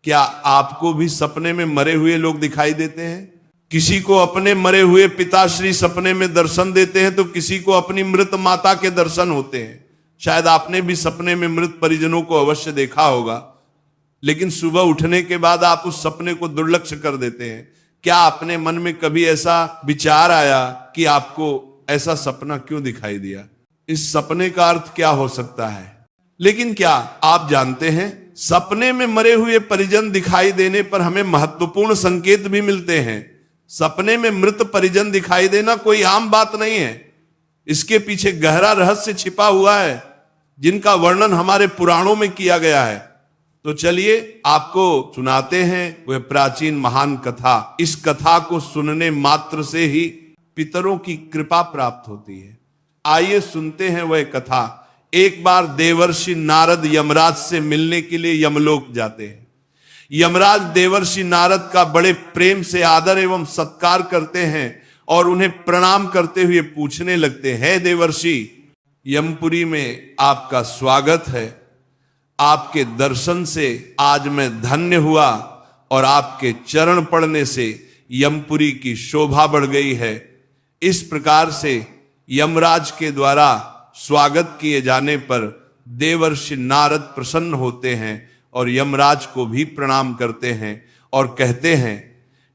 क्या आपको भी सपने में मरे हुए लोग दिखाई देते हैं? किसी को अपने मरे हुए पिताश्री सपने में दर्शन देते हैं तो किसी को अपनी मृत माता के दर्शन होते हैं। शायद आपने भी सपने में मृत परिजनों को अवश्य देखा होगा, लेकिन सुबह उठने के बाद आप उस सपने को दुर्लक्ष्य कर देते हैं। क्या अपने मन में कभी ऐसा विचार आया कि आपको ऐसा सपना क्यों दिखाई दिया? इस सपने का अर्थ क्या हो सकता है? लेकिन क्या आप जानते हैं, सपने में मरे हुए परिजन दिखाई देने पर हमें महत्वपूर्ण संकेत भी मिलते हैं। सपने में मृत परिजन दिखाई देना कोई आम बात नहीं है। इसके पीछे गहरा रहस्य छिपा हुआ है, जिनका वर्णन हमारे पुराणों में किया गया है। तो चलिए आपको सुनाते हैं वह प्राचीन महान कथा। इस कथा को सुनने मात्र से ही पितरों की कृपा प्राप्त होती है। आइए सुनते हैं वह कथा। एक बार देवर्षि नारद यमराज से मिलने के लिए यमलोक जाते हैं। यमराज देवर्षि नारद का बड़े प्रेम से आदर एवं सत्कार करते हैं और उन्हें प्रणाम करते हुए पूछने लगते हैं, देवर्षि, यमपुरी में आपका स्वागत है। आपके दर्शन से आज मैं धन्य हुआ और आपके चरण पड़ने से यमपुरी की शोभा बढ़ गई है। इस प्रकार से यमराज के द्वारा स्वागत किए जाने पर देवर्षि नारद प्रसन्न होते हैं और यमराज को भी प्रणाम करते हैं और कहते हैं,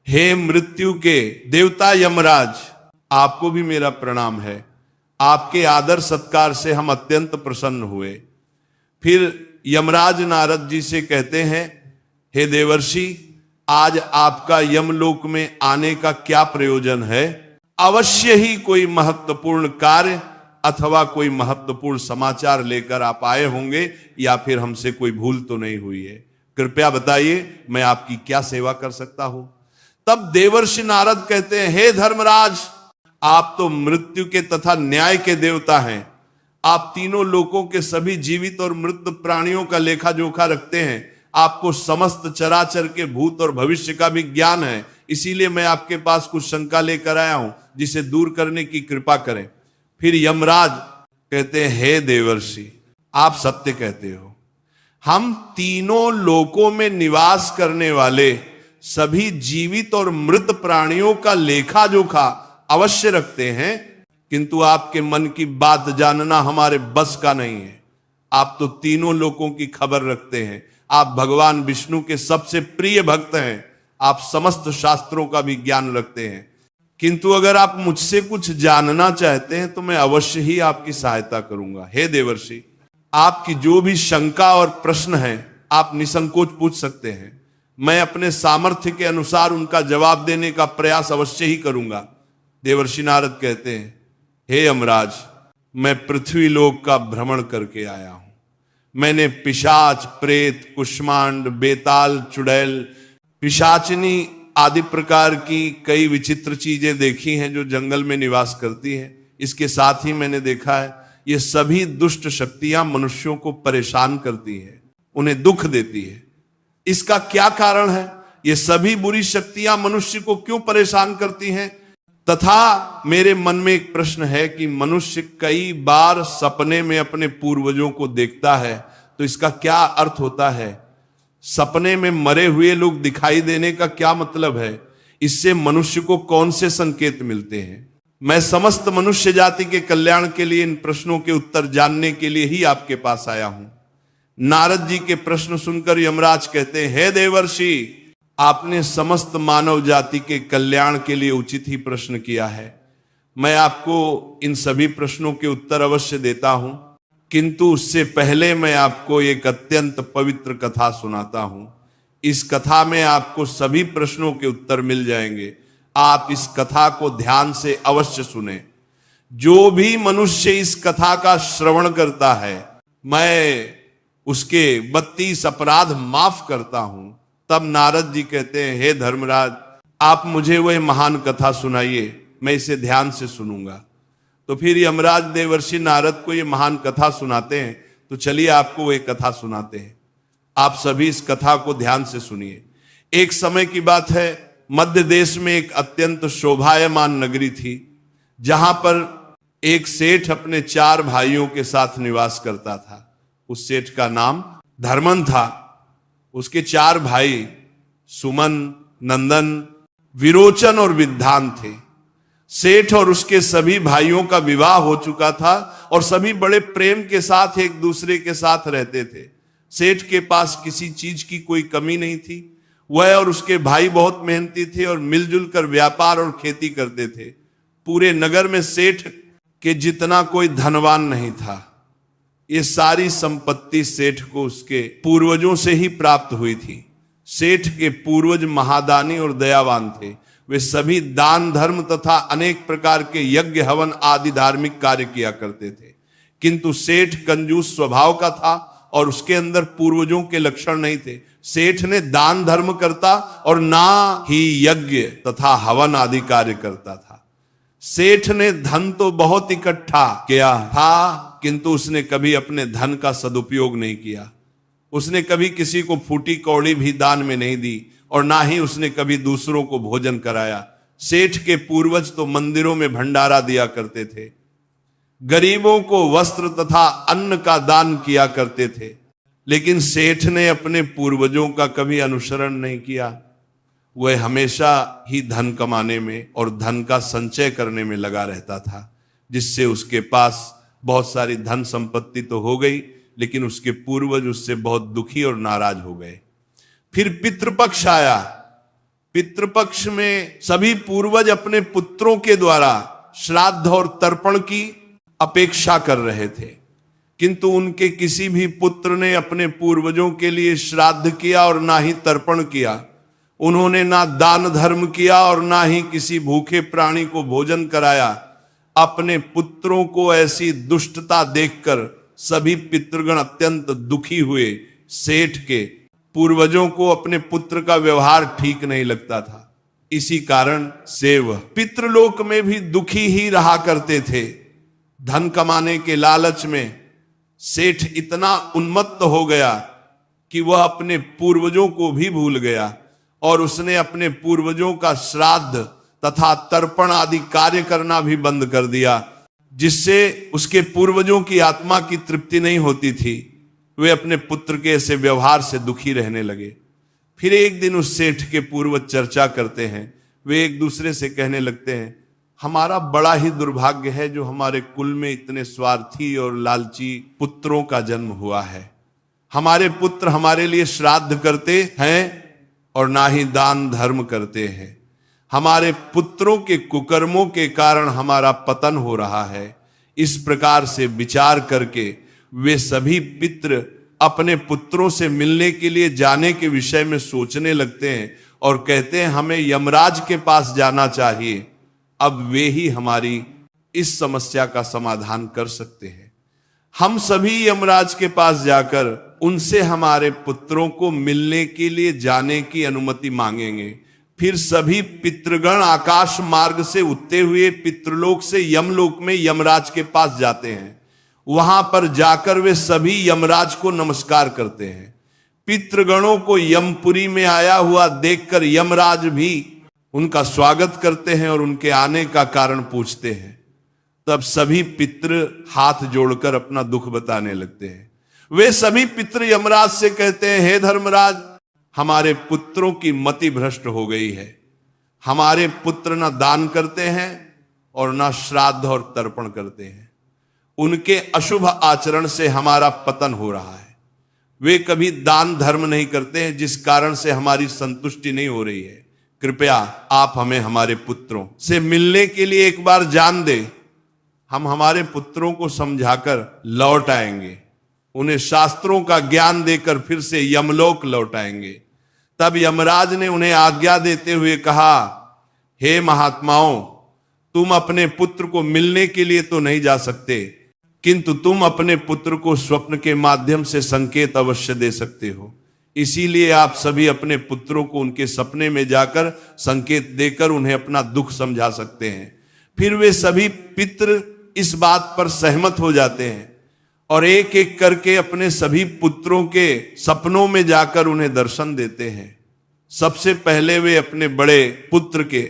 हे मृत्यु के देवता यमराज, आपको भी मेरा प्रणाम है। आपके आदर सत्कार से हम अत्यंत प्रसन्न हुए। फिर यमराज नारद जी से कहते हैं, हे देवर्षि, आज आपका यमलोक में आने का क्या प्रयोजन है? अवश्य ही कोई महत्वपूर्ण कार्य अथवा कोई महत्वपूर्ण समाचार लेकर आप आए होंगे, या फिर हमसे कोई भूल तो नहीं हुई है? कृपया बताइए, मैं आपकी क्या सेवा कर सकता हूं? तब देवर्षि नारद कहते हैं, हे धर्मराज, आप तो मृत्यु के तथा न्याय के देवता हैं। आप तीनों लोकों के सभी जीवित और मृत प्राणियों का लेखा जोखा रखते हैं। आपको समस्त चराचर के भूत और भविष्य का भी ज्ञान है। इसीलिए मैं आपके पास कुछ शंका लेकर आया हूं, जिसे दूर करने की कृपा करें। फिर यमराज कहते हैं, हे देवर्षि, आप सत्य कहते हो। हम तीनों लोकों में निवास करने वाले सभी जीवित और मृत प्राणियों का लेखा जोखा अवश्य रखते हैं, किंतु आपके मन की बात जानना हमारे बस का नहीं है। आप तो तीनों लोकों की खबर रखते हैं। आप भगवान विष्णु के सबसे प्रिय भक्त हैं। आप समस्त शास्त्रों का भी ज्ञान रखते हैं। किंतु अगर आप मुझसे कुछ जानना चाहते हैं तो मैं अवश्य ही आपकी सहायता करूंगा। हे देवर्षि, आपकी जो भी शंका और प्रश्न है आप निसंकोच पूछ सकते हैं। मैं अपने सामर्थ्य के अनुसार उनका जवाब देने का प्रयास अवश्य ही करूंगा। देवर्षि नारद कहते हैं, हे यमराज, मैं पृथ्वी लोक का भ्रमण करके आया हूं। मैंने पिशाच, प्रेत, कुष्मांड, बेताल, चुड़ैल, पिशाचिनी आदि प्रकार की कई विचित्र चीजें देखी हैं जो जंगल में निवास करती हैं। इसके साथ ही मैंने देखा है, ये सभी दुष्ट शक्तियां मनुष्यों को परेशान करती हैं, उन्हें दुख देती है। इसका क्या कारण है? ये सभी बुरी शक्तियां मनुष्य को क्यों परेशान करती हैं? तथा मेरे मन में एक प्रश्न है कि मनुष्य कई बार सपने में अपने पूर्वजों को देखता है, तो इसका क्या अर्थ होता है? सपने में मरे हुए लोग दिखाई देने का क्या मतलब है? इससे मनुष्य को कौन से संकेत मिलते हैं? मैं समस्त मनुष्य जाति के कल्याण के लिए इन प्रश्नों के उत्तर जानने के लिए ही आपके पास आया हूं। नारद जी के प्रश्न सुनकर यमराज कहते हैं, हे देवर्षि, आपने समस्त मानव जाति के कल्याण के लिए उचित ही प्रश्न किया है। मैं आपको इन सभी प्रश्नों के उत्तर अवश्य देता हूं, किंतु उससे पहले मैं आपको एक अत्यंत पवित्र कथा सुनाता हूं। इस कथा में आपको सभी प्रश्नों के उत्तर मिल जाएंगे। आप इस कथा को ध्यान से अवश्य सुने। जो भी मनुष्य इस कथा का श्रवण करता है, मैं उसके 32 अपराध माफ करता हूं। तब नारद जी कहते हैं, हे धर्मराज, आप मुझे वह महान कथा सुनाइए, मैं इसे ध्यान से सुनूंगा। तो फिर यमराज देवर्षि नारद को ये महान कथा सुनाते हैं। तो चलिए आपको वह कथा सुनाते हैं। आप सभी इस कथा को ध्यान से सुनिए। एक समय की बात है, मध्य देश में एक अत्यंत शोभायमान नगरी थी, जहां पर एक सेठ अपने 4 भाइयों के साथ निवास करता था। उस सेठ का नाम धर्मन था। उसके 4 भाई सुमन, नंदन, विरोचन और विद्वान थे। सेठ और उसके सभी भाइयों का विवाह हो चुका था और सभी बड़े प्रेम के साथ एक दूसरे के साथ रहते थे। सेठ के पास किसी चीज की कोई कमी नहीं थी। वह और उसके भाई बहुत मेहनती थे और मिलजुल कर व्यापार और खेती करते थे। पूरे नगर में सेठ के जितना कोई धनवान नहीं था। ये सारी संपत्ति सेठ को उसके पूर्वजों से ही प्राप्त हुई थी। सेठ के पूर्वज महादानी और दयावान थे। वे सभी दान धर्म तथा अनेक प्रकार के यज्ञ हवन आदि धार्मिक कार्य किया करते थे। किंतु सेठ कंजूस स्वभाव का था और उसके अंदर पूर्वजों के लक्षण नहीं थे। सेठ ने दान धर्म करता और ना ही यज्ञ तथा हवन आदि कार्य करता था। सेठ ने धन तो बहुत इकट्ठा किया था, किंतु उसने कभी अपने धन का सदुपयोग नहीं किया। उसने कभी किसी को फूटी कौड़ी भी दान में नहीं दी और ना ही उसने कभी दूसरों को भोजन कराया। सेठ के पूर्वज तो मंदिरों में भंडारा दिया करते थे, गरीबों को वस्त्र तथा अन्न का दान किया करते थे, लेकिन सेठ ने अपने पूर्वजों का कभी अनुसरण नहीं किया। वह हमेशा ही धन कमाने में और धन का संचय करने में लगा रहता था, जिससे उसके पास बहुत सारी धन संपत्ति तो हो गई, लेकिन उसके पूर्वज उससे बहुत दुखी और नाराज हो गए। फिर पितृपक्ष आया। पितृपक्ष में सभी पूर्वज अपने पुत्रों के द्वारा श्राद्ध और तर्पण की अपेक्षा कर रहे थे, किंतु उनके किसी भी पुत्र ने अपने पूर्वजों के लिए श्राद्ध किया और ना ही तर्पण किया। उन्होंने ना दान धर्म किया और ना ही किसी भूखे प्राणी को भोजन कराया। अपने पुत्रों को ऐसी दुष्टता देखकर सभी पितृगण अत्यंत दुखी हुए। सेठ के पूर्वजों को अपने पुत्र का व्यवहार ठीक नहीं लगता था। इसी कारण से वह पितृलोक में भी दुखी ही रहा करते थे। धन कमाने के लालच में सेठ इतना उन्मत्त हो गया कि वह अपने पूर्वजों को भी भूल गया और उसने अपने पूर्वजों का श्राद्ध तथा तर्पण आदि कार्य करना भी बंद कर दिया, जिससे उसके पूर्वजों की आत्मा की तृप्ति नहीं होती थी। वे अपने पुत्र के ऐसे व्यवहार से दुखी रहने लगे। फिर एक दिन उस सेठ के पूर्वज चर्चा करते हैं। वे एक दूसरे से कहने लगते हैं, हमारा बड़ा ही दुर्भाग्य है जो हमारे कुल में इतने स्वार्थी और लालची पुत्रों का जन्म हुआ है। हमारे पुत्र हमारे लिए श्राद्ध करते हैं और ना ही दान धर्म करते हैं। हमारे पुत्रों के कुकर्मों के कारण हमारा पतन हो रहा है। इस प्रकार से विचार करके वे सभी पितृ अपने पुत्रों से मिलने के लिए जाने के विषय में सोचने लगते हैं और कहते हैं हमें यमराज के पास जाना चाहिए। अब वे ही हमारी इस समस्या का समाधान कर सकते हैं। हम सभी यमराज के पास जाकर उनसे हमारे पुत्रों को मिलने के लिए जाने की अनुमति मांगेंगे। फिर सभी पितृगण आकाश मार्ग से उठते हुए पितृलोक से यमलोक में यमराज के पास जाते हैं। वहां पर जाकर वे सभी यमराज को नमस्कार करते हैं। पितृगणों को यमपुरी में आया हुआ देखकर यमराज भी उनका स्वागत करते हैं और उनके आने का कारण पूछते हैं। तब सभी पितृ हाथ जोड़कर अपना दुख बताने लगते हैं। वे सभी पितृ यमराज से कहते हैं, हे धर्मराज, हमारे पुत्रों की मति भ्रष्ट हो गई है। हमारे पुत्र न दान करते हैं और न श्राद्ध और तर्पण करते हैं। उनके अशुभ आचरण से हमारा पतन हो रहा है। वे कभी दान धर्म नहीं करते हैं, जिस कारण से हमारी संतुष्टि नहीं हो रही है। कृपया आप हमें हमारे पुत्रों से मिलने के लिए एक बार जान दे। हम हमारे पुत्रों को समझाकर लौट आएंगे, उन्हें शास्त्रों का ज्ञान देकर फिर से यमलोक लौट आएंगे। तब यमराज ने उन्हें आज्ञा देते हुए कहा, हे महात्माओं, तुम अपने पुत्र को मिलने के लिए तो नहीं जा सकते, किंतु तुम अपने पुत्र को स्वप्न के माध्यम से संकेत अवश्य दे सकते हो। इसीलिए आप सभी अपने पुत्रों को उनके सपने में जाकर संकेत देकर उन्हें अपना दुख समझा सकते हैं। फिर वे सभी पितृ इस बात पर सहमत हो जाते हैं और एक एक करके अपने सभी पुत्रों के सपनों में जाकर उन्हें दर्शन देते हैं। सबसे पहले वे अपने बड़े पुत्र के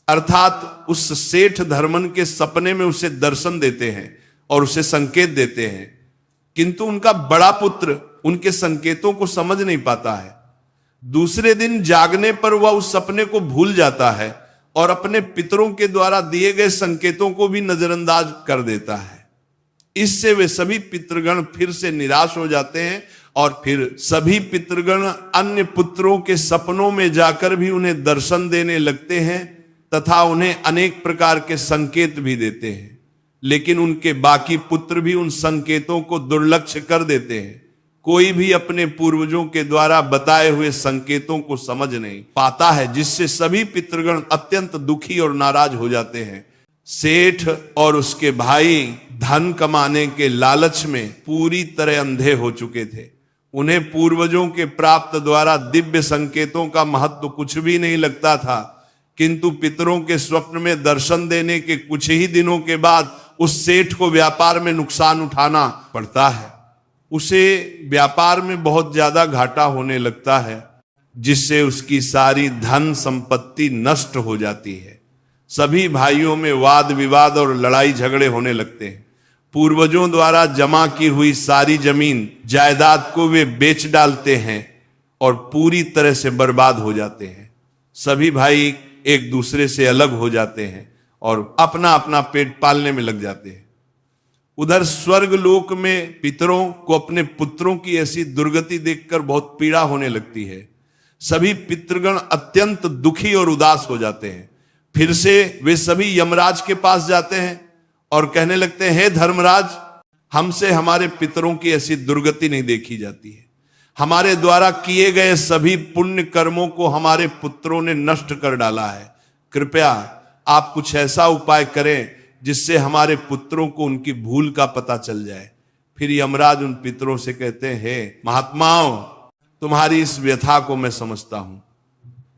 अर्थात उस सेठ धर्मन के सपने में उसे दर्शन देते हैं और उसे संकेत देते हैं, किंतु उनका बड़ा पुत्र उनके संकेतों को समझ नहीं पाता है। दूसरे दिन जागने पर वह उस सपने को भूल जाता है और अपने पितरों के द्वारा दिए गए संकेतों को भी नजरअंदाज कर देता है। इससे वे सभी पितृगण फिर से निराश हो जाते हैं और फिर सभी पितृगण अन्य पुत्रों के सपनों में जाकर भी उन्हें दर्शन देने लगते हैं तथा उन्हें अनेक प्रकार के संकेत भी देते हैं, लेकिन उनके बाकी पुत्र भी उन संकेतों को दुर्लक्ष्य कर देते हैं। कोई भी अपने पूर्वजों के द्वारा बताए हुए संकेतों को समझ नहीं पाता है, जिससे सभी पितृगण अत्यंत दुखी और नाराज हो जाते हैं। सेठ और उसके भाई धन कमाने के लालच में पूरी तरह अंधे हो चुके थे। उन्हें पूर्वजों के प्राप्त द्वारा दिव्य संकेतों का महत्व कुछ भी नहीं लगता था, किंतु पितरों के स्वप्न में दर्शन देने के कुछ ही दिनों के बाद उस सेठ को व्यापार में नुकसान उठाना पड़ता है। उसे व्यापार में बहुत ज्यादा घाटा होने लगता है, जिससे उसकी सारी धन संपत्ति नष्ट हो जाती है। सभी भाइयों में वाद विवाद और लड़ाई झगड़े होने लगते हैं। पूर्वजों द्वारा जमा की हुई सारी जमीन जायदाद को वे बेच डालते हैं और पूरी तरह से बर्बाद हो जाते हैं। सभी भाई एक दूसरे से अलग हो जाते हैं और अपना अपना पेट पालने में लग जाते हैं। उधर स्वर्ग लोक में पितरों को अपने पुत्रों की ऐसी दुर्गति देखकर बहुत पीड़ा होने लगती है। सभी पितृगण अत्यंत दुखी और उदास हो जाते हैं। फिर से वे सभी यमराज के पास जाते हैं और कहने लगते हैं, हे धर्मराज, हमसे हमारे पितरों की ऐसी दुर्गति नहीं देखी जाती है। हमारे द्वारा किए गए सभी पुण्य कर्मों को हमारे पुत्रों ने नष्ट कर डाला है। कृपया आप कुछ ऐसा उपाय करें जिससे हमारे पुत्रों को उनकी भूल का पता चल जाए। फिर यमराज उन पितरों से कहते हैं, हे महात्माओं, तुम्हारी इस व्यथा को मैं समझता हूं।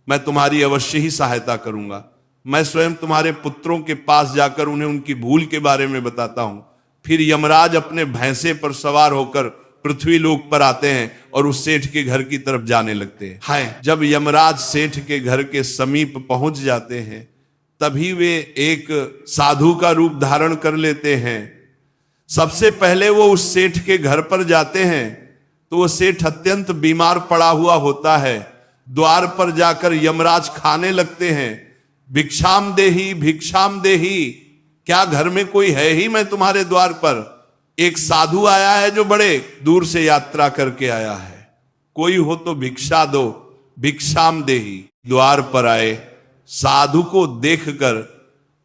मैं तुम्हारी अवश्य ही सहायता करूंगा। मैं स्वयं तुम्हारे पुत्रों के पास जाकर उन्हें उनकी भूल के बारे में बताता हूं। फिर यमराज अपने भैंसे पर सवार होकर पृथ्वी लोक पर आते हैं और उस सेठ के घर की तरफ जाने लगते हैं। हाय, जब यमराज सेठ के घर के समीप पहुंच जाते हैं, तभी वे एक साधु का रूप धारण कर लेते हैं। सबसे पहले वो उस सेठ के घर पर जाते हैं तो वो सेठ अत्यंत बीमार पड़ा हुआ होता है। द्वार पर जाकर यमराज खाने लगते हैं, भिक्षाम देही भिक्षाम देही, क्या घर में कोई है ही मैं तुम्हारे द्वार पर? एक साधु आया है जो बड़े दूर से यात्रा करके आया है, कोई हो तो भिक्षा दो, भिक्षाम देही। द्वार पर आए साधु को देखकर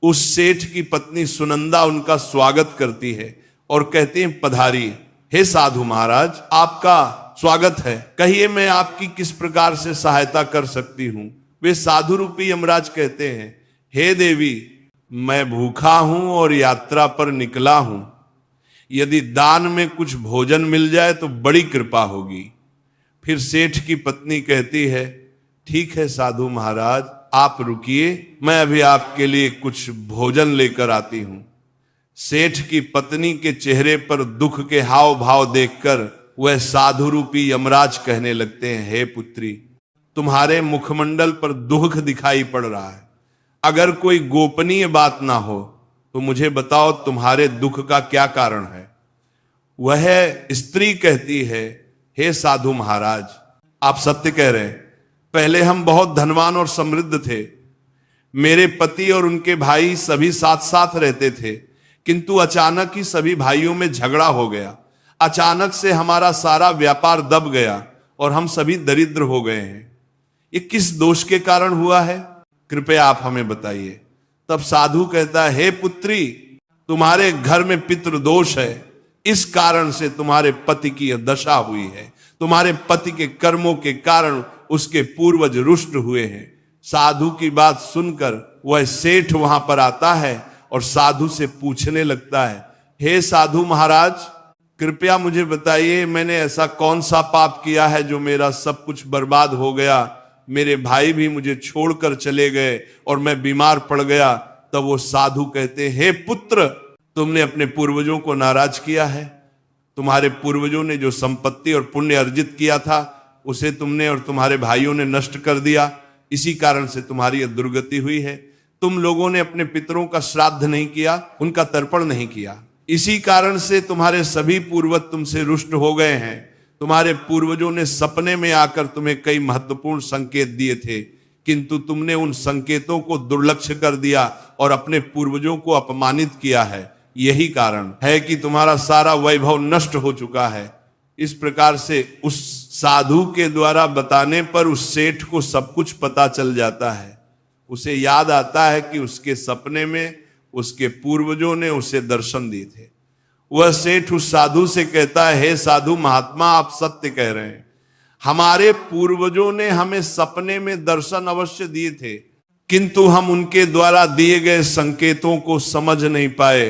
उस सेठ की पत्नी सुनंदा उनका स्वागत करती है और कहती है, पधारी। हे साधु महाराज, आपका स्वागत है, कहिए मैं आपकी किस प्रकार से सहायता कर सकती हूं? वे साधु रूपी यमराज कहते हैं, हे देवी, मैं भूखा हूं और यात्रा पर निकला हूं। यदि दान में कुछ भोजन मिल जाए तो बड़ी कृपा होगी। फिर सेठ की पत्नी कहती है, ठीक है साधु महाराज, आप रुकिए, मैं अभी आपके लिए कुछ भोजन लेकर आती हूं। सेठ की पत्नी के चेहरे पर दुख के हाव भाव देखकर वह साधु रूपी यमराज कहने लगते हैं, हे पुत्री, तुम्हारे मुखमंडल पर दुख दिखाई पड़ रहा है। अगर कोई गोपनीय बात ना हो तो मुझे बताओ तुम्हारे दुख का क्या कारण है? वह स्त्री कहती है, हे साधु महाराज, आप सत्य कह रहे हैं। पहले हम बहुत धनवान और समृद्ध थे। मेरे पति और उनके भाई सभी साथ साथ रहते थे, किंतु अचानक ही सभी भाइयों में झगड़ा हो गया। अचानक से हमारा सारा व्यापार दब गया और हम सभी दरिद्र हो गए हैं। ये किस दोष के कारण हुआ है? कृपया आप हमें बताइए। तब साधु कहता है, हे पुत्री, तुम्हारे घर में पितृ दोष है, इस कारण से तुम्हारे पति की यह दशा हुई है। तुम्हारे पति के कर्मों के कारण उसके पूर्वज रुष्ट हुए हैं। साधु की बात सुनकर वह सेठ वहां पर आता है और साधु से पूछने लगता है, हे साधु महाराज, कृपया मुझे बताइए, मैंने ऐसा कौन सा पाप किया है जो मेरा सब कुछ बर्बाद हो गया? मेरे भाई भी मुझे छोड़कर चले गए और मैं बीमार पड़ गया। तब वो साधु कहते हैं, हे पुत्र, तुमने अपने पूर्वजों को नाराज किया है। तुम्हारे पूर्वजों ने जो संपत्ति और पुण्य अर्जित किया था उसे तुमने और तुम्हारे भाइयों ने नष्ट कर दिया। इसी कारण से तुम्हारी यह दुर्गति हुई है। तुम लोगों ने अपने पितरों का श्राद्ध नहीं किया, उनका तर्पण नहीं किया। इसी कारण से तुम्हारे सभी पूर्वज तुमसे रुष्ट हो गए हैं। तुम्हारे पूर्वजों ने सपने में आकर तुम्हें कई महत्वपूर्ण संकेत दिए थे, किंतु तुमने उन संकेतों को दुर्लक्ष्य कर दिया और अपने पूर्वजों को अपमानित किया है। यही कारण है कि तुम्हारा सारा वैभव नष्ट हो चुका है। इस प्रकार से उस साधु के द्वारा बताने पर उस सेठ को सब कुछ पता चल जाता है। उसे याद आता है कि उसके सपने में उसके पूर्वजों ने उसे दर्शन दिए थे। वह सेठ उस साधु से कहता है, हे साधु महात्मा, आप सत्य कह रहे हैं। हमारे पूर्वजों ने हमें सपने में दर्शन अवश्य दिए थे, किंतु हम उनके द्वारा दिए गए संकेतों को समझ नहीं पाए।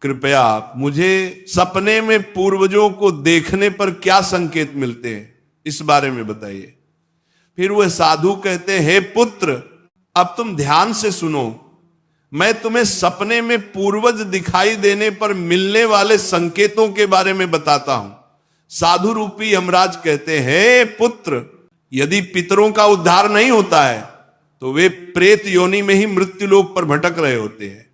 कृपया आप मुझे सपने में पूर्वजों को देखने पर क्या संकेत मिलते हैं, इस बारे में बताइए। फिर वह साधु कहते हैं, हे पुत्र, अब तुम ध्यान से सुनो। मैं तुम्हें सपने में पूर्वज दिखाई देने पर मिलने वाले संकेतों के बारे में बताता हूं। साधु रूपी यमराज कहते हैं, पुत्र, यदि पितरों का उद्धार नहीं होता है तो वे प्रेत योनि में ही मृत्यु लोक पर भटक रहे होते हैं।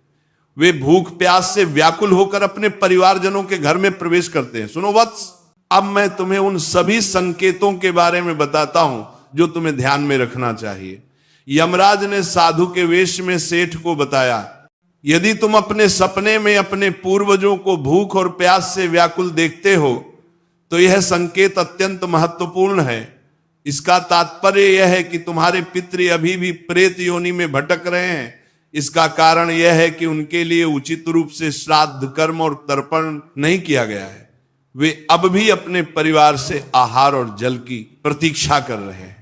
वे भूख प्यास से व्याकुल होकर अपने परिवारजनों के घर में प्रवेश करते हैं। सुनो वत्स, अब मैं तुम्हें उन सभी संकेतों के बारे में बताता हूं जो तुम्हें ध्यान में रखना चाहिए। यमराज ने साधु के वेश में सेठ को बताया, यदि तुम अपने सपने में अपने पूर्वजों को भूख और प्यास से व्याकुल देखते हो तो यह संकेत अत्यंत महत्वपूर्ण है। इसका तात्पर्य यह है कि तुम्हारे पितृ अभी भी प्रेत योनि में भटक रहे हैं। इसका कारण यह है कि उनके लिए उचित रूप से श्राद्ध कर्म और तर्पण नहीं किया गया है। वे अब भी अपने परिवार से आहार और जल की प्रतीक्षा कर रहे हैं।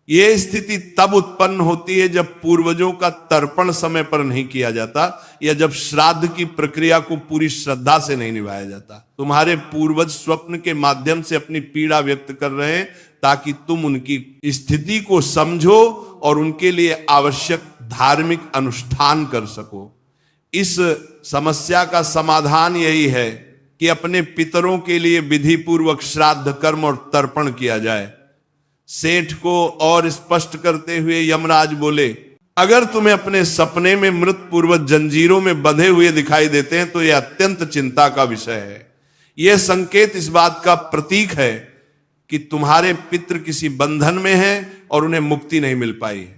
यह स्थिति तब उत्पन्न होती है जब पूर्वजों का तर्पण समय पर नहीं किया जाता या जब श्राद्ध की प्रक्रिया को पूरी श्रद्धा से नहीं निभाया जाता। तुम्हारे पूर्वज स्वप्न के माध्यम से अपनी पीड़ा व्यक्त कर रहे हैं ताकि तुम उनकी स्थिति को समझो और उनके लिए आवश्यक धार्मिक अनुष्ठान कर सको। इस समस्या का समाधान यही है कि अपने पितरों के लिए विधि पूर्वक श्राद्ध कर्म और तर्पण किया जाए। सेठ को और स्पष्ट करते हुए यमराज बोले, अगर तुम्हें अपने सपने में मृत पूर्वज जंजीरों में बंधे हुए दिखाई देते हैं तो यह अत्यंत चिंता का विषय है। यह संकेत इस बात का प्रतीक है कि तुम्हारे पितृ किसी बंधन में हैं और उन्हें मुक्ति नहीं मिल पाई है।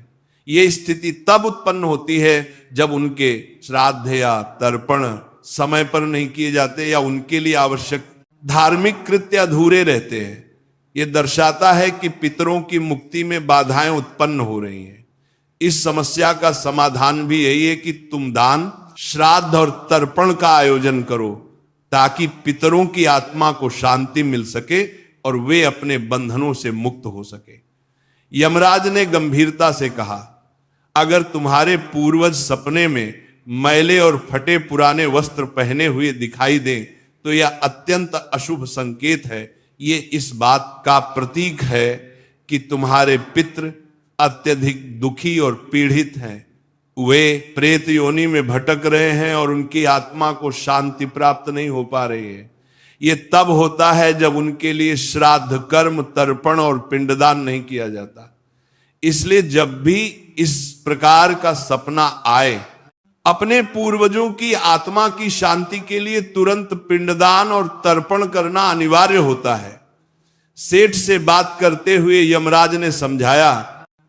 यह स्थिति तब उत्पन्न होती है जब उनके श्राद्ध या तर्पण समय पर नहीं किए जाते या उनके लिए आवश्यक धार्मिक कृत्य अधूरे रहते हैं। यह दर्शाता है कि पितरों की मुक्ति में बाधाएं उत्पन्न हो रही हैं। इस समस्या का समाधान भी यही है कि तुम दान, श्राद्ध और तर्पण का आयोजन करो ताकि पितरों की आत्मा को शांति मिल सके और वे अपने बंधनों से मुक्त हो सके। यमराज ने गंभीरता से कहा, अगर तुम्हारे पूर्वज सपने में मैले और फटे पुराने वस्त्र पहने हुए दिखाई दें तो यह अत्यंत अशुभ संकेत है। ये इस बात का प्रतीक है कि तुम्हारे पितृ अत्यधिक दुखी और पीड़ित हैं। वे प्रेत योनि में भटक रहे हैं और उनकी आत्मा को शांति प्राप्त नहीं हो पा रही है। ये तब होता है जब उनके लिए श्राद्ध कर्म, तर्पण और पिंडदान नहीं किया जाता। इसलिए जब भी इस प्रकार का सपना आए, अपने पूर्वजों की आत्मा की शांति के लिए तुरंत पिंडदान और तर्पण करना अनिवार्य होता है। सेठ से बात करते हुए यमराज ने समझाया,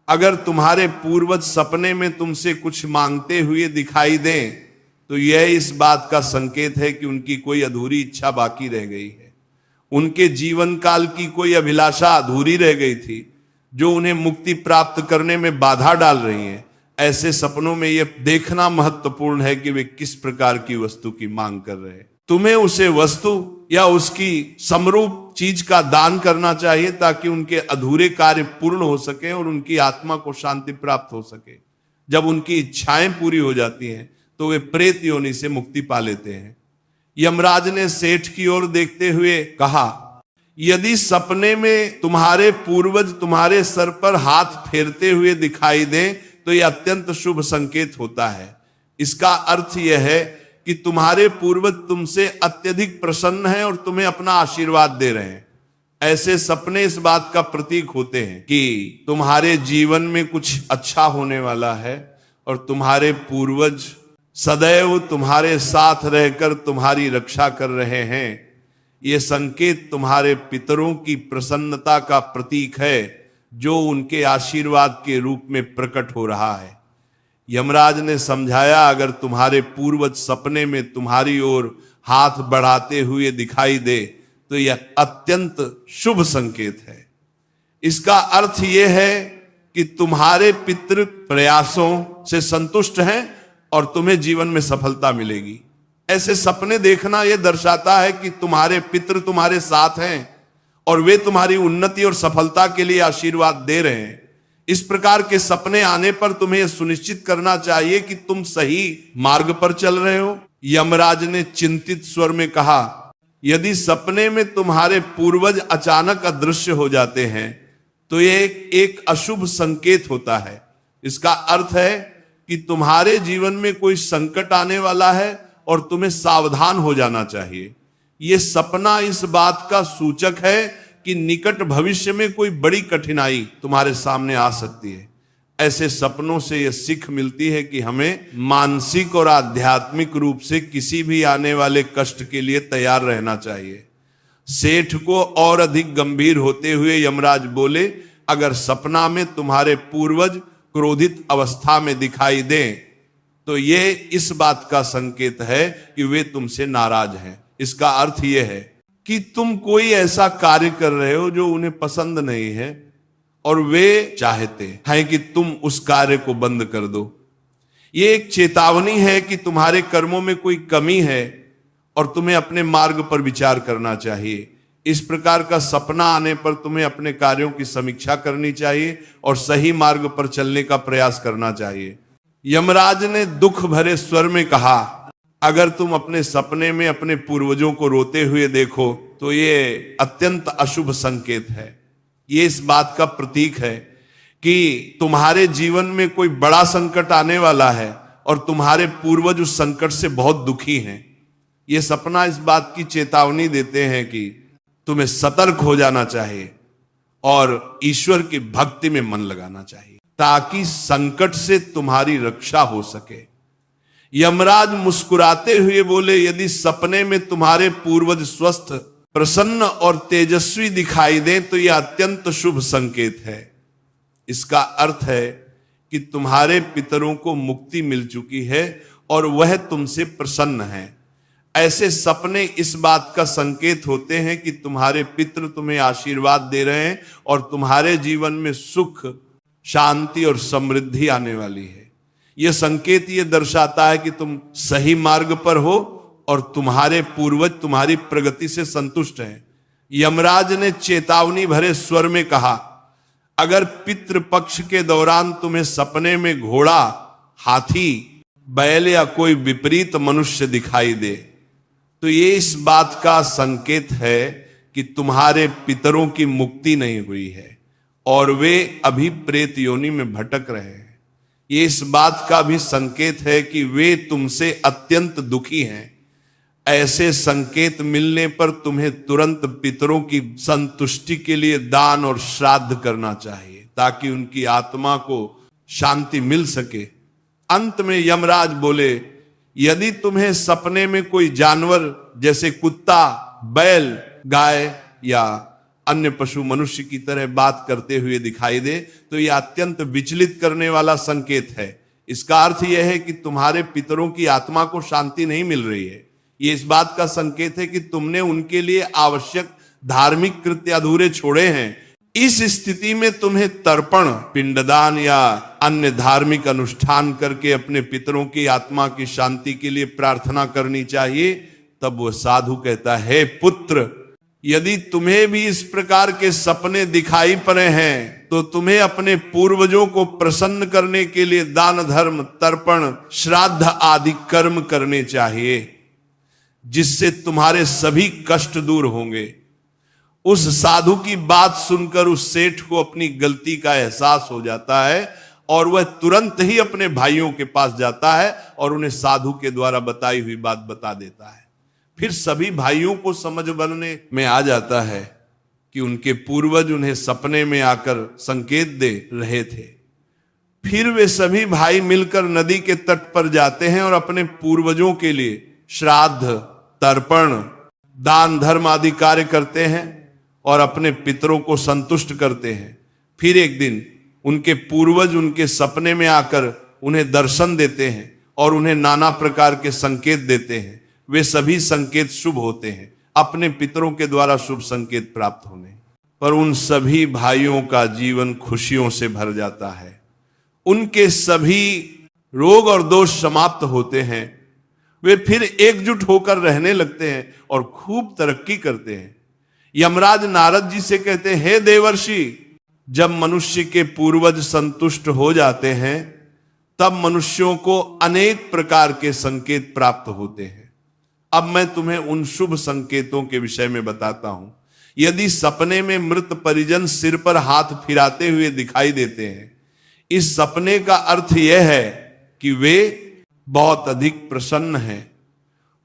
अगर तुम्हारे पूर्वज सपने में तुमसे कुछ मांगते हुए दिखाई दें तो यह इस बात का संकेत है कि उनकी कोई अधूरी इच्छा बाकी रह गई है। उनके जीवन काल की कोई अभिलाषा अधूरी रह गई थी जो उन्हें मुक्ति प्राप्त करने में बाधा डाल रही है। ऐसे सपनों में यह देखना महत्वपूर्ण है कि वे किस प्रकार की वस्तु की मांग कर रहे हैं। तुम्हें उसे वस्तु या उसकी समरूप चीज का दान करना चाहिए ताकि उनके अधूरे कार्य पूर्ण हो सके और उनकी आत्मा को शांति प्राप्त हो सके। जब उनकी इच्छाएं पूरी हो जाती हैं तो वे प्रेत योनि से मुक्ति पा लेते हैं। यमराज ने सेठ की ओर देखते हुए कहा, यदि सपने में तुम्हारे पूर्वज तुम्हारे सर पर हाथ फेरते हुए दिखाई दें तो यह अत्यंत शुभ संकेत होता है। इसका अर्थ यह है कि तुम्हारे पूर्वज तुमसे अत्यधिक प्रसन्न हैं और तुम्हें अपना आशीर्वाद दे रहे हैं। ऐसे सपने इस बात का प्रतीक होते हैं कि तुम्हारे जीवन में कुछ अच्छा होने वाला है और तुम्हारे पूर्वज सदैव तुम्हारे साथ रहकर तुम्हारी रक्षा कर रहे हैं। ये संकेत तुम्हारे पितरों की प्रसन्नता का प्रतीक है जो उनके आशीर्वाद के रूप में प्रकट हो रहा है। यमराज ने समझाया, अगर तुम्हारे पूर्वज सपने में तुम्हारी ओर हाथ बढ़ाते हुए दिखाई दे तो यह अत्यंत शुभ संकेत है। इसका अर्थ यह है कि तुम्हारे पितृ प्रयासों से संतुष्ट हैं और तुम्हें जीवन में सफलता मिलेगी। ऐसे सपने देखना यह दर्शाता है कि तुम्हारे पितृ तुम्हारे साथ हैं और वे तुम्हारी उन्नति और सफलता के लिए आशीर्वाद दे रहे हैं। इस प्रकार के सपने आने पर तुम्हें यह सुनिश्चित करना चाहिए कि तुम सही मार्ग पर चल रहे हो। यमराज ने चिंतित स्वर में कहा, यदि सपने में तुम्हारे पूर्वज अचानक अदृश्य हो जाते हैं तो यह एक अशुभ संकेत होता है। इसका अर्थ है कि तुम्हारे जीवन में कोई संकट आने वाला है और तुम्हें सावधान हो जाना चाहिए। यह सपना इस बात का सूचक है कि निकट भविष्य में कोई बड़ी कठिनाई तुम्हारे सामने आ सकती है। ऐसे सपनों से यह सीख मिलती है कि हमें मानसिक और आध्यात्मिक रूप से किसी भी आने वाले कष्ट के लिए तैयार रहना चाहिए। सेठ को और अधिक गंभीर होते हुए यमराज बोले, अगर सपना में तुम्हारे पूर्वज क्रोधित अवस्था में दिखाई दें तो ये इस बात का संकेत है कि वे तुमसे नाराज हैं। इसका अर्थ यह है कि तुम कोई ऐसा कार्य कर रहे हो जो उन्हें पसंद नहीं है और वे चाहते हैं कि तुम उस कार्य को बंद कर दो। ये एक चेतावनी है कि तुम्हारे कर्मों में कोई कमी है और तुम्हें अपने मार्ग पर विचार करना चाहिए। इस प्रकार का सपना आने पर तुम्हें अपने कार्यों की समीक्षा करनी चाहिए और सही मार्ग पर चलने का प्रयास करना चाहिए। यमराज ने दुख भरे स्वर में कहा, अगर तुम अपने सपने में अपने पूर्वजों को रोते हुए देखो तो ये अत्यंत अशुभ संकेत है। ये इस बात का प्रतीक है कि तुम्हारे जीवन में कोई बड़ा संकट आने वाला है और तुम्हारे पूर्वज उस संकट से बहुत दुखी हैं। ये सपना इस बात की चेतावनी देते हैं कि तुम्हें सतर्क हो जाना चाहिए और ईश्वर की भक्ति में मन लगाना चाहिए ताकि संकट से तुम्हारी रक्षा हो सके। यमराज मुस्कुराते हुए बोले, यदि सपने में तुम्हारे पूर्वज स्वस्थ, प्रसन्न और तेजस्वी दिखाई दें तो यह अत्यंत शुभ संकेत है। इसका अर्थ है कि तुम्हारे पितरों को मुक्ति मिल चुकी है और वह तुमसे प्रसन्न हैं। ऐसे सपने इस बात का संकेत होते हैं कि तुम्हारे पितृ तुम्हें आशीर्वाद दे रहे हैं और तुम्हारे जीवन में सुख, शांति और समृद्धि आने वाली है। यह संकेत यह दर्शाता है कि तुम सही मार्ग पर हो और तुम्हारे पूर्वज तुम्हारी प्रगति से संतुष्ट हैं। यमराज ने चेतावनी भरे स्वर में कहा, अगर पितृपक्ष के दौरान तुम्हें सपने में घोड़ा, हाथी, बैल या कोई विपरीत मनुष्य दिखाई दे तो ये इस बात का संकेत है कि तुम्हारे पितरों की मुक्ति नहीं हुई है और वे अभी प्रेत योनि में भटक रहे हैं। ये इस बात का भी संकेत है कि वे तुमसे अत्यंत दुखी हैं। ऐसे संकेत मिलने पर तुम्हें तुरंत पितरों की संतुष्टि के लिए दान और श्राद्ध करना चाहिए ताकि उनकी आत्मा को शांति मिल सके। अंत में यमराज बोले, यदि तुम्हें सपने में कोई जानवर जैसे कुत्ता, बैल, गाय या अन्य पशु मनुष्य की तरह बात करते हुए दिखाई दे तो यह अत्यंत विचलित करने वाला संकेत है। इसका अर्थ यह है कि तुम्हारे पितरों की आत्मा को शांति नहीं मिल रही है। यह इस बात का संकेत है कि तुमने उनके लिए आवश्यक धार्मिक कृत्य अधूरे छोड़े हैं। इस स्थिति में तुम्हें तर्पण, पिंडदान या अन्य धार्मिक अनुष्ठान करके अपने पितरों की आत्मा की शांति के लिए प्रार्थना करनी चाहिए। तब वह साधु कहता है, हे पुत्र, यदि तुम्हें भी इस प्रकार के सपने दिखाई पड़े हैं तो तुम्हें अपने पूर्वजों को प्रसन्न करने के लिए दान, धर्म, तर्पण, श्राद्ध आदि कर्म करने चाहिए जिससे तुम्हारे सभी कष्ट दूर होंगे। उस साधु की बात सुनकर उस सेठ को अपनी गलती का एहसास हो जाता है और वह तुरंत ही अपने भाइयों के पास जाता है और उन्हें साधु के द्वारा बताई हुई बात बता देता है। फिर सभी भाइयों को समझ बनने में आ जाता है कि उनके पूर्वज उन्हें सपने में आकर संकेत दे रहे थे। फिर वे सभी भाई मिलकर नदी के तट पर जाते हैं और अपने पूर्वजों के लिए श्राद्ध, तर्पण, दान धर्म आदि कार्य करते हैं और अपने पितरों को संतुष्ट करते हैं। फिर एक दिन उनके पूर्वज उनके सपने में आकर उन्हें दर्शन देते हैं और उन्हें नाना प्रकार के संकेत देते हैं। वे सभी संकेत शुभ होते हैं, अपने पितरों के द्वारा शुभ संकेत प्राप्त होने पर उन सभी भाइयों का जीवन खुशियों से भर जाता है। उनके सभी रोग और दोष समाप्त होते हैं। वे फिर एकजुट होकर रहने लगते हैं और खूब तरक्की करते हैं। यमराज नारद जी से कहते हैं, हे देवर्षि, जब मनुष्य के पूर्वज संतुष्ट हो जाते हैं तब मनुष्यों को अनेक प्रकार के संकेत प्राप्त होते हैं। अब मैं तुम्हें उन शुभ संकेतों के विषय में बताता हूं। यदि सपने में मृत परिजन सिर पर हाथ फिराते हुए दिखाई देते हैं, इस सपने का अर्थ यह है कि वे बहुत अधिक प्रसन्न हैं।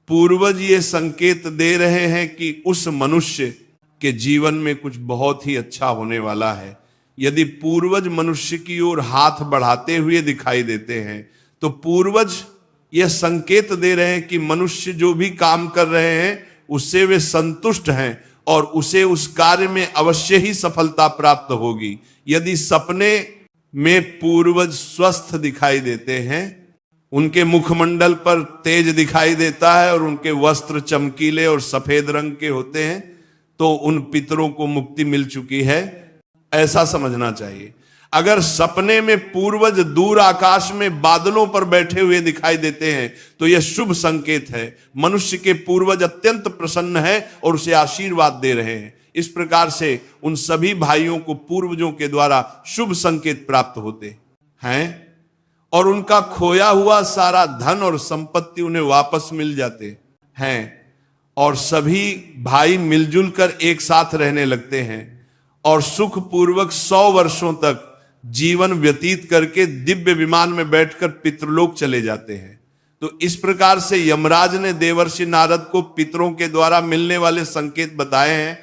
पूर्वज ये संकेत दे रहे हैं कि उस मनुष्य के जीवन में कुछ बहुत ही अच्छा होने वाला है। यदि पूर्वज मनुष्य की ओर हाथ बढ़ाते हुए दिखाई देते हैं तो पूर्वज यह संकेत दे रहे हैं कि मनुष्य जो भी काम कर रहे हैं उससे वे संतुष्ट हैं और उसे उस कार्य में अवश्य ही सफलता प्राप्त होगी। यदि सपने में पूर्वज स्वस्थ दिखाई देते हैं, उनके मुखमंडल पर तेज दिखाई देता है और उनके वस्त्र चमकीले और सफेद रंग के होते हैं, तो उन पितरों को मुक्ति मिल चुकी है, ऐसा समझना चाहिए। अगर सपने में पूर्वज दूर आकाश में बादलों पर बैठे हुए दिखाई देते हैं तो यह शुभ संकेत है। मनुष्य के पूर्वज अत्यंत प्रसन्न है और उसे आशीर्वाद दे रहे हैं। इस प्रकार से उन सभी भाइयों को पूर्वजों के द्वारा शुभ संकेत प्राप्त होते हैं और उनका खोया हुआ सारा धन और संपत्ति उन्हें वापस मिल जाते हैं और सभी भाई मिलजुल कर एक साथ रहने लगते हैं और सुख पूर्वक 100 वर्षों तक जीवन व्यतीत करके दिव्य विमान में बैठकर पितृलोक चले जाते हैं। तो इस प्रकार से यमराज ने देवर्षि नारद को पितरों के द्वारा मिलने वाले संकेत बताए हैं